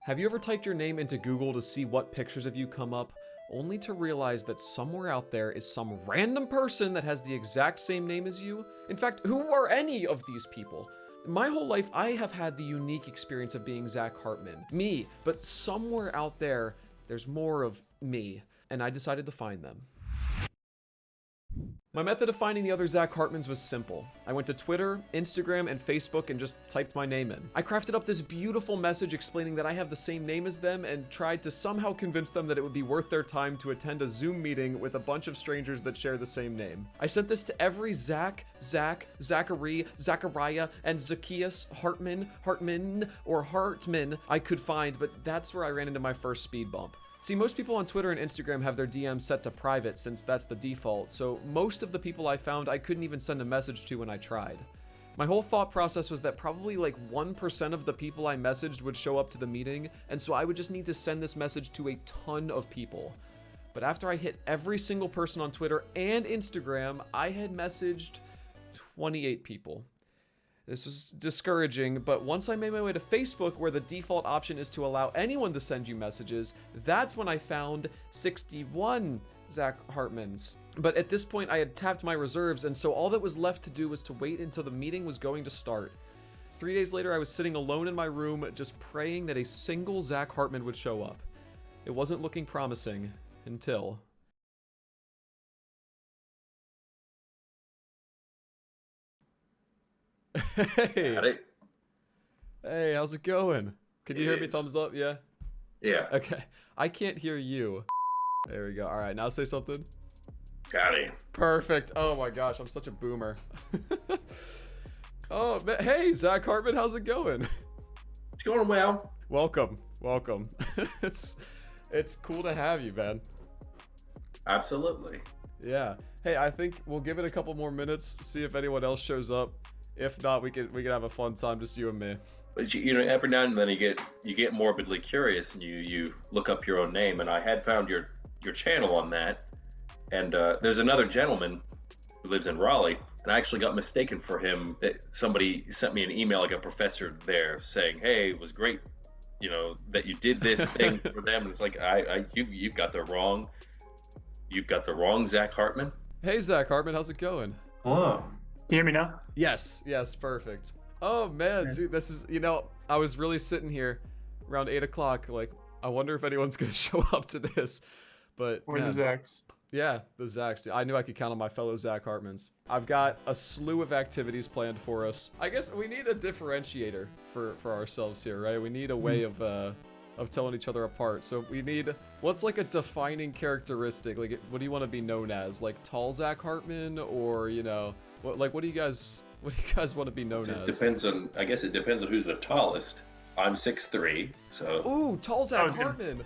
Have you ever typed your name into Google to see what pictures of you come up, only to realize that somewhere out there is some random person that has the exact same name as you? In fact, who are any of these people? My whole life, I have had the unique experience of being Zach Hartman. Me, but somewhere out there, there's more of me, and I decided to find them. My method of finding the other Zach Hartmans was simple. I went to Twitter, Instagram, and Facebook and just typed my name in. I crafted up this beautiful message explaining that I have the same name as them and tried to somehow convince them that it would be worth their time to attend a Zoom meeting with a bunch of strangers that share the same name. I sent this to every Zach, Zachary, Zachariah, and Zacchaeus Hartman I could find, but that's where I ran into my first speed bump. See, most people on Twitter and Instagram have their DMs set to private since that's the default, so most of the people I found I couldn't even send a message to when I tried. My whole thought process was that probably like 1% of the people I messaged would show up to the meeting, and so I would just need to send this message to a ton of people. But after I hit every single person on Twitter and Instagram, I had messaged 28 people. This was discouraging, but once I made my way to Facebook, where the default option is to allow anyone to send you messages, that's when I found 61 Zach Hartmans. But at this point, I had tapped my reserves, and so all that was left to do was to wait until the meeting was going to start. 3 days later, I was sitting alone in my room, just praying that a single Zach Hartman would show up. It wasn't looking promising until... Hey. Got it. Hey, how's it going? Can you hear me? Thumbs up, yeah? Yeah. Okay. I can't hear you. There we go. All right, now say something. Got it. Perfect. Oh my gosh, I'm such a boomer. Oh, man. Hey, Zach Hartman, how's it going? It's going well. Welcome. It's cool to have you, man. Absolutely. Yeah. Hey, I think we'll give it a couple more minutes, see if anyone else shows up. If not, we can have a fun time, just you and me. But you know, every now and then you get morbidly curious, and you look up your own name. And I had found your channel on that. And there's another gentleman who lives in Raleigh, and I actually got mistaken for him. That somebody sent me an email, like a professor there, saying, "Hey, it was great, you know, that you did this thing for them." And it's like, you've got the wrong Zach Hartman. Hey, Zach Hartman, how's it going? Hello. Can you hear me now? Yes, perfect. Oh man, dude, this is, you know, I was really sitting here around 8 o'clock, like, I wonder if anyone's gonna show up to this, but We're the Zachs. Yeah, the Zachs. I knew I could count on my fellow Zach Hartmans. I've got a slew of activities planned for us. I guess we need a differentiator for ourselves here, right? We need a way of telling each other apart. So we need, what's like a defining characteristic? Like, what do you want to be known as? Like tall Zach Hartman, or, you know, what do you guys want to be known as? I guess it depends on who's the tallest. I'm 6'3", so. Ooh, tall Zach Hartman.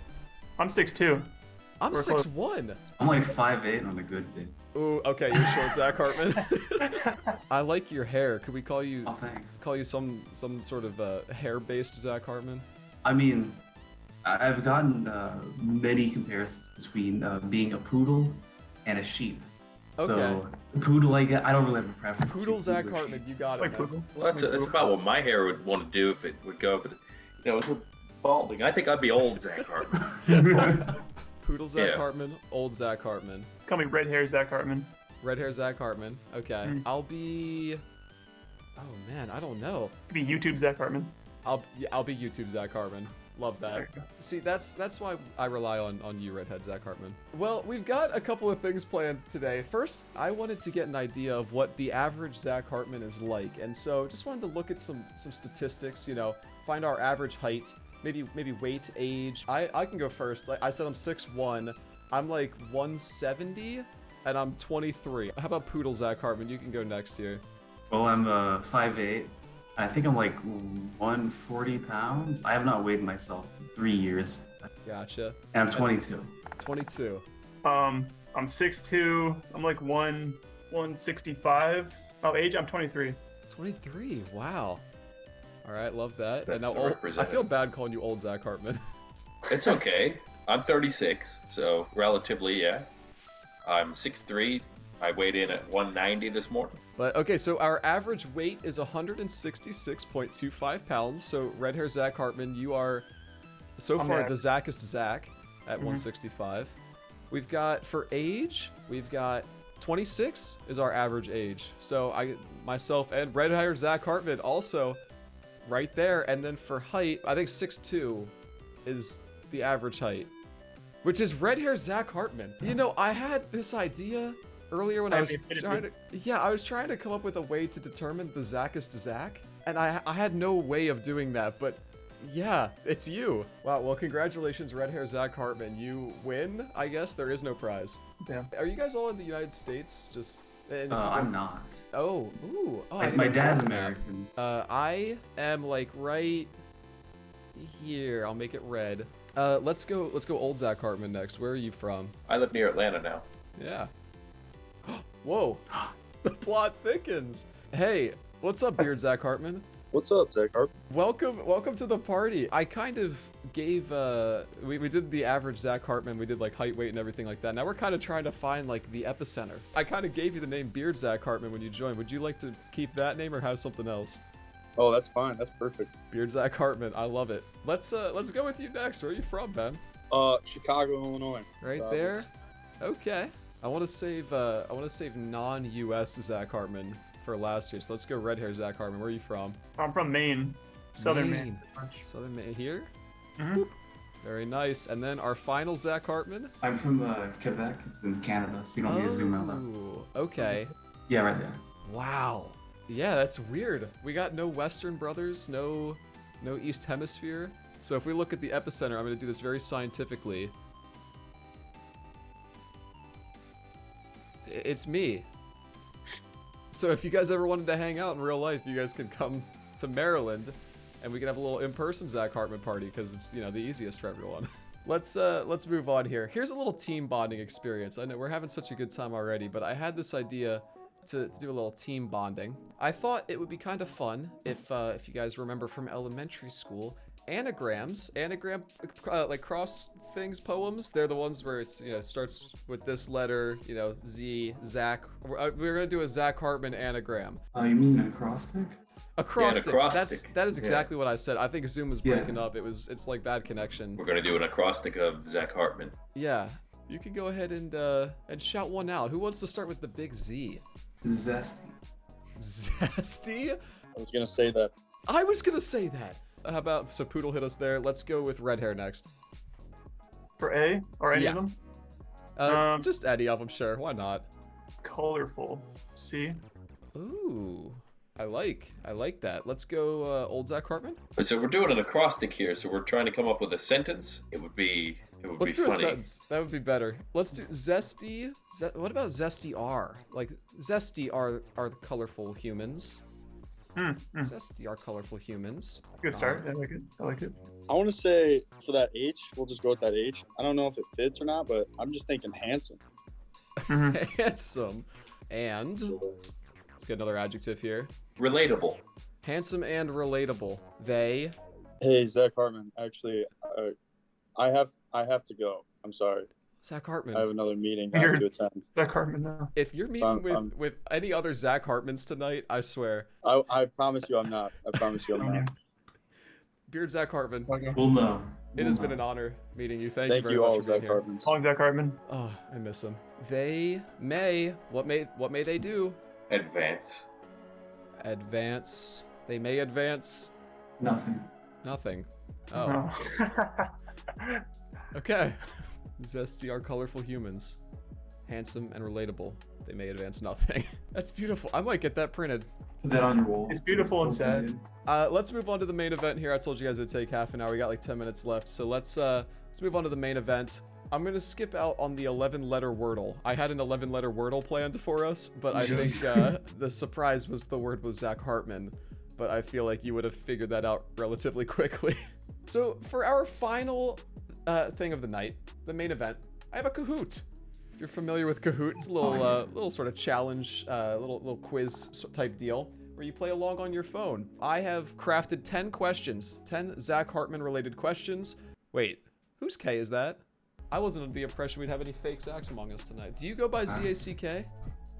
I'm 6'2". I'm 6'1". I'm like 5'8" on the good days. Ooh, okay, you're short Zach Hartman. I like your hair. Could we call you? Oh, thanks. Call you some sort of hair-based Zach Hartman? I mean, I've gotten many comparisons between being a poodle and a sheep. Okay. So, poodle, I don't really have a preference. Poodle Zach Hartman, you got it. Like poodle. Well, that's about what my hair would want to do if it would go. But you know, it's balding. I think I'd be old Zach Hartman. Poodle Zach Hartman, old Zach Hartman. Call me red hair Zach Hartman. Red hair Zach Hartman. Okay. I'll be. Oh man, I don't know. Be YouTube Zach Hartman. I'll be YouTube Zach Hartman. Love that. See, that's why I rely on you, Redhead Zach Hartman. Well, we've got a couple of things planned today. First, I wanted to get an idea of what the average Zach Hartman is like, and so just wanted to look at some statistics. You know, find our average height, maybe weight, age. I can go first. I said I'm 6'1". I'm like 170, and I'm 23. How about Poodle Zach Hartman? You can go next here. Well, I'm 5'8". I think I'm like 140 pounds. I have not weighed myself in 3 years. Gotcha. And I'm 22. 22. I'm 6'2". I'm like 165. Oh, age, I'm 23. 23. Wow. All right, love that. That's and now I feel bad calling you old Zach Hartman. It's okay. I'm 36, so relatively, yeah. I'm 6'3". I weighed in at 190 this morning. But okay, so our average weight is 166.25 pounds. So red hair Zach Hartman, you are So I'm far, there. the Zachest Zach at 165. We've got, for age, we've got 26 is our average age. So myself and red hair Zach Hartman also right there. And then for height, I think 6'2" is the average height, which is red hair Zach Hartman. You know, I had this idea earlier when I was trying to come up with a way to determine the Zachest Zach, and I had no way of doing that, but yeah, it's you. Wow, well, congratulations, red hair Zach Hartman. You win, I guess. There is no prize. Yeah. Are you guys all in the United States? Just. I'm not. Oh, ooh. Oh, My dad's American. I am like right here. I'll make it red. Let's go old Zach Hartman next. Where are you from? I live near Atlanta now. Yeah. Whoa. The plot thickens. Hey, what's up, Beard Zach Hartman? What's up, Zach Hartman? Welcome to the party. I kind of gave we did the average Zach Hartman. We did like height, weight, and everything like that. Now we're kind of trying to find like the epicenter. I kind of gave you the name Beard Zach Hartman when you joined. Would you like to keep that name or have something else? Oh, that's fine. That's perfect. Beard Zach Hartman. I love it. Let's go with you next. Where are you from, Ben? Chicago, Illinois. Right there. Okay. I want to save non-US Zach Hartman for last year. So let's go red hair Zach Hartman. Where are you from? I'm from Maine. Southern Maine. Southern Maine. Here? Mhm. Very nice. And then our final Zach Hartman. I'm from Quebec. It's in Canada, so you don't need to zoom out. Ooh, okay. Yeah, right there. Wow. Yeah, that's weird. We got no Western brothers, no East Hemisphere. So if we look at the epicenter, I'm going to do this very scientifically. It's me. So if you guys ever wanted to hang out in real life, you guys can come to Maryland, and we can have a little in-person Zach Hartman party because it's, you know, the easiest for everyone. Let's move on here. Here's a little team bonding experience. I know we're having such a good time already, but I had this idea to do a little team bonding. I thought it would be kind of fun if you guys remember from elementary school, anagram like cross things poems. They're the ones where it's, you know, starts with this letter, you know, Z, Zach. We're gonna do a Zach Hartman anagram. You mean an acrostic? Acrostic. Yeah, an acrostic. That is exactly what I said. I think Zoom was breaking up. It's like bad connection. We're gonna do an acrostic of Zach Hartman. Yeah. You can go ahead and shout one out. Who wants to start with the big Z? Zesty. Zesty? I was gonna say that. I was gonna say that. How about, so Poodle hit us there. Let's go with red hair next. For A or any of them? Just any of them, sure. Why not? Colorful. C. Ooh, I like that. Let's go old Zach Hartman. So we're doing an acrostic here. So we're trying to come up with a sentence. It would be Let's do funny. a sentence. That would be better. Let's do zesty. What about zesty R? Like zesty are the colorful humans. Zesty are colorful humans. Good start. I like it. I like it. I want to say for that H, we'll just go with that H. I don't know if it fits or not, but I'm just thinking handsome. Handsome. And let's get another adjective here. Relatable. Handsome and relatable. They. Hey, Zach Hartman. Actually, I have to go. I'm sorry. Zach Hartman. I have another meeting I have to attend. Zach Hartman now. If you're meeting with any other Zach Hartmans tonight, I swear. I promise you I'm not. I promise you I'm not. Beard Zach Hartman. Well, no. It has been an honor meeting you. Thank you very you much all, for being Zach here. Hartman. Calling Zach Hartman. Oh, I miss him. They may. What may they do? Advance. Advance. They may advance. Nothing. Nothing. Oh. No. Okay. Zesty are colorful humans. Handsome and relatable. They may advance nothing. That's beautiful. I might get that printed. Put that on your wall. It's beautiful and sad. Let's move on to the main event here. I told you guys it would take half an hour. We got like 10 minutes left. So let's move on to the main event. I'm going to skip out on the 11-letter Wordle. I had an 11-letter Wordle planned for us, but I think the surprise was the word was Zach Hartman. But I feel like you would have figured that out relatively quickly. So for our final thing of the night, the main event, I have a Kahoot. If you're familiar with Kahoot, it's a little sort of challenge, little quiz type deal where you play along on your phone. I have crafted 10 questions, 10 Zach Hartman related questions. Wait, whose K is that? I wasn't under the impression we'd have any fake Zachs among us tonight. Do you go by ZACK?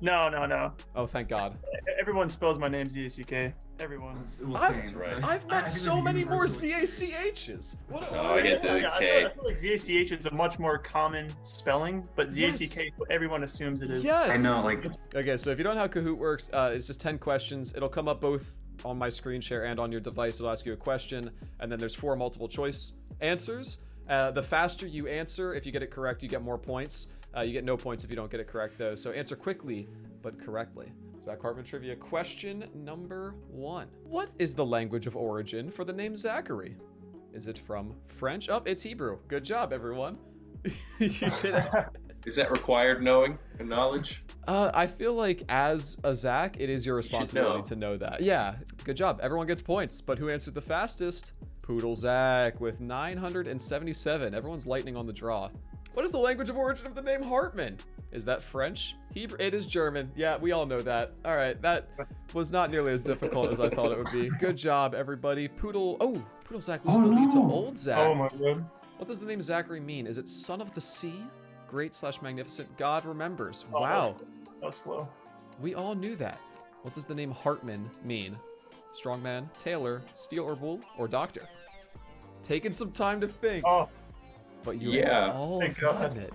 No. Oh, thank God. Everyone spells my name Z-A-C-K. Everyone. I've- right. I've I met think so it's many more universal. ZACHs. What? No, I get the K. I feel like Z-A-C-H is a much more common spelling, but Yes. Z-A-C-K, everyone assumes it is. Yes. I know, like, Okay, so if you don't know how Kahoot works, it's just 10 questions. It'll come up both on my screen share and on your device. It'll ask you a question, and then there's 4 multiple choice answers. The faster you answer, if you get it correct, you get more points. You get no points if you don't get it correct, though. So answer quickly, but correctly. Zach Hartman trivia question number 1. What is the language of origin for the name Zachary? Is it from French? Oh, it's Hebrew. Good job, everyone. You did it. Is that required knowing and knowledge? I feel like as a Zach, it is your should responsibility know. to know that. Yeah, good job. Everyone gets points, but who answered the fastest? Poodle Zach with 977. Everyone's lightning on the draw. What is the language of origin of the name Hartman? Is that French? Hebrew? It is German. Yeah, we all know that. All right, that was not nearly as difficult as I thought it would be. Good job, everybody. Poodle Zach loses the lead to no. old Zach. Oh my god. What does the name Zachary mean? Is it son of the sea? Great/magnificent? God remembers. Oh, Wow. That was slow. We all knew that. What does the name Hartman mean? Strongman, tailor, steel or wool, or doctor? Taking some time to think, Oh, but you Yeah. all Thank gotten God. it.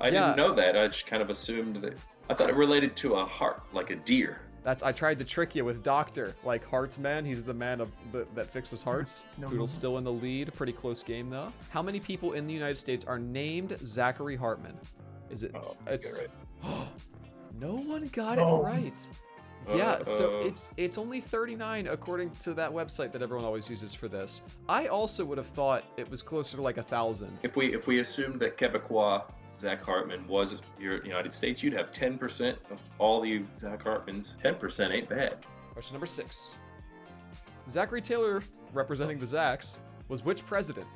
I didn't know that. I just kind of assumed that. I thought it related to a heart, like a deer. I tried to trick you with doctor, like Heartman. He's the man that fixes hearts. No, Poodle's no. still in the lead. Pretty close game though. How many people in the United States are named Zachary Hartman? Is it? Oh, it's. get No one got No. it right. Yeah, so Uh-oh. it's only 39 according to that website that everyone always uses for this. I also would have thought it was closer to like 1,000. If we assumed that Quebecois Zach Hartman was here in the United States, you'd have 10% of all the Zach Hartmans. 10% ain't bad. Question number 6. Zachary Taylor, representing the Zachs, was which president?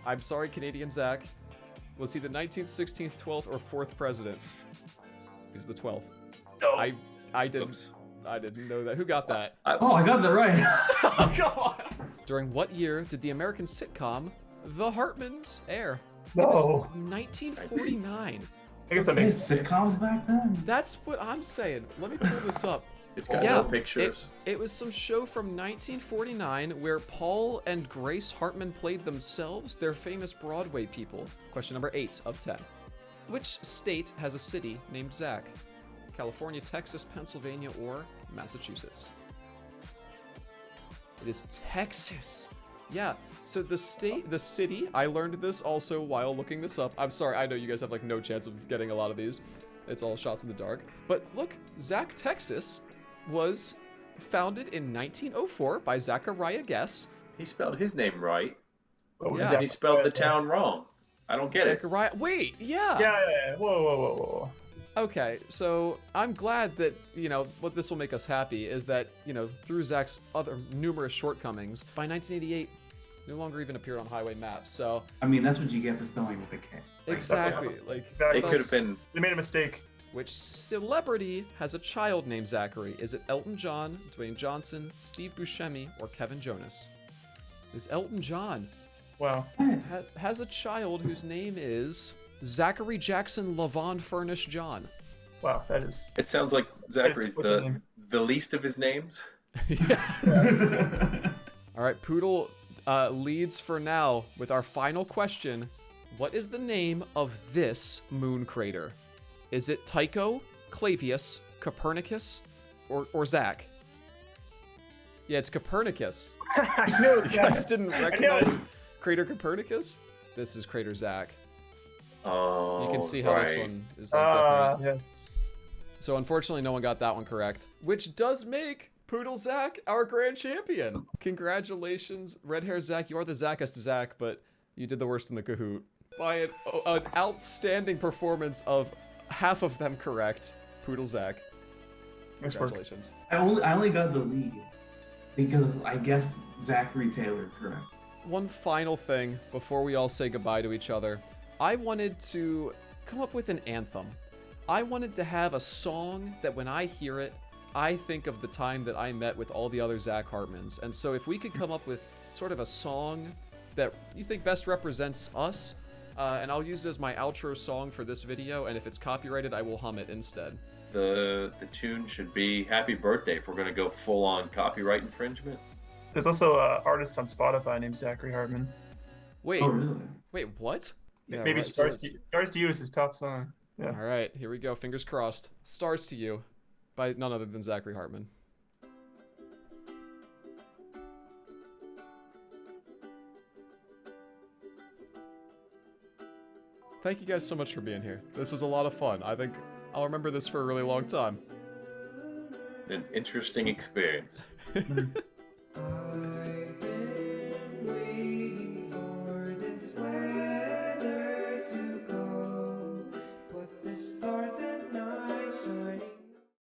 I'm sorry, Canadian Zach. Was he the 19th, 16th, 12th, or 4th president? He was the 12th. No. I didn't. Oops. I didn't know that. Who got that? oh, I got that right. Oh, come on. During what year did the American sitcom The Hartmans air? It was No. 1949. I guess that They had makes sense. sitcoms back then. That's what I'm saying. Let me pull this up. It's got Yeah, no pictures. It was some show from 1949 where Paul and Grace Hartman played themselves. They're famous Broadway people. Question number 8 of 10. Which state has a city named Zach? California, Texas, Pennsylvania, or Massachusetts? It is Texas. Yeah, so the city, I learned this also while looking this up. I'm sorry, I know you guys have like no chance of getting a lot of these. It's all shots in the dark. But look, Zach, Texas was founded in 1904 by Zachariah Guess. He spelled his name right, Oh, Yeah. and he spelled the town wrong. I don't get it. Zachariah, wait, yeah. Yeah. Whoa. Okay, so I'm glad that, what this will make us happy is that, through Zach's other numerous shortcomings, by 1988, no longer even appeared on highway maps. So, I mean, that's what you get for spelling with a K. exactly. Like, Exactly. It could have been. They made a mistake. which celebrity has a child named Zachary? Is it Elton John, Dwayne Johnson, Steve Buscemi, or Kevin Jonas? Is Elton John Wow. has a child whose name is Zachary Jackson Lavon Furnish John. Wow, that is. It sounds like Zachary's What the name? the least of his names. All right, Poodle leads for now with our final question. What is the name of this moon crater? Is it Tycho, Clavius, Copernicus, or Zach? Yeah, it's Copernicus. I know. You guys didn't recognize Crater Copernicus? This is Crater Zach. Oh, You can see how this right. one is like different. Yes. So unfortunately, no one got that one correct, which does make Poodle Zach our grand champion. Congratulations, Red Hair Zach. You are the Zachest Zach, but you did the worst in the Kahoot. By an outstanding performance of half of them correct, Poodle Zach. Nice work. Congratulations. I only got the lead because I guess Zachary Taylor correct. One final thing before we all say goodbye to each other. I wanted to come up with an anthem. I wanted to have a song that when I hear it, I think of the time that I met with all the other Zach Hartmans. And so if we could come up with sort of a song that you think best represents us, and I'll use it as my outro song for this video, and if it's copyrighted, I will hum it instead. the tune should be "Happy Birthday" if we're gonna go full on copyright infringement. There's also an artist on Spotify named Zachary Hartman. Wait, Oh, really? wait, what? Yeah, Maybe right, so Stars to You is his top song. Yeah. all right, here we go. Fingers crossed. Stars to You by none other than Zachary Hartman. Thank you guys so much for being here. This was a lot of fun. I think I'll remember this for a really long time. An interesting experience.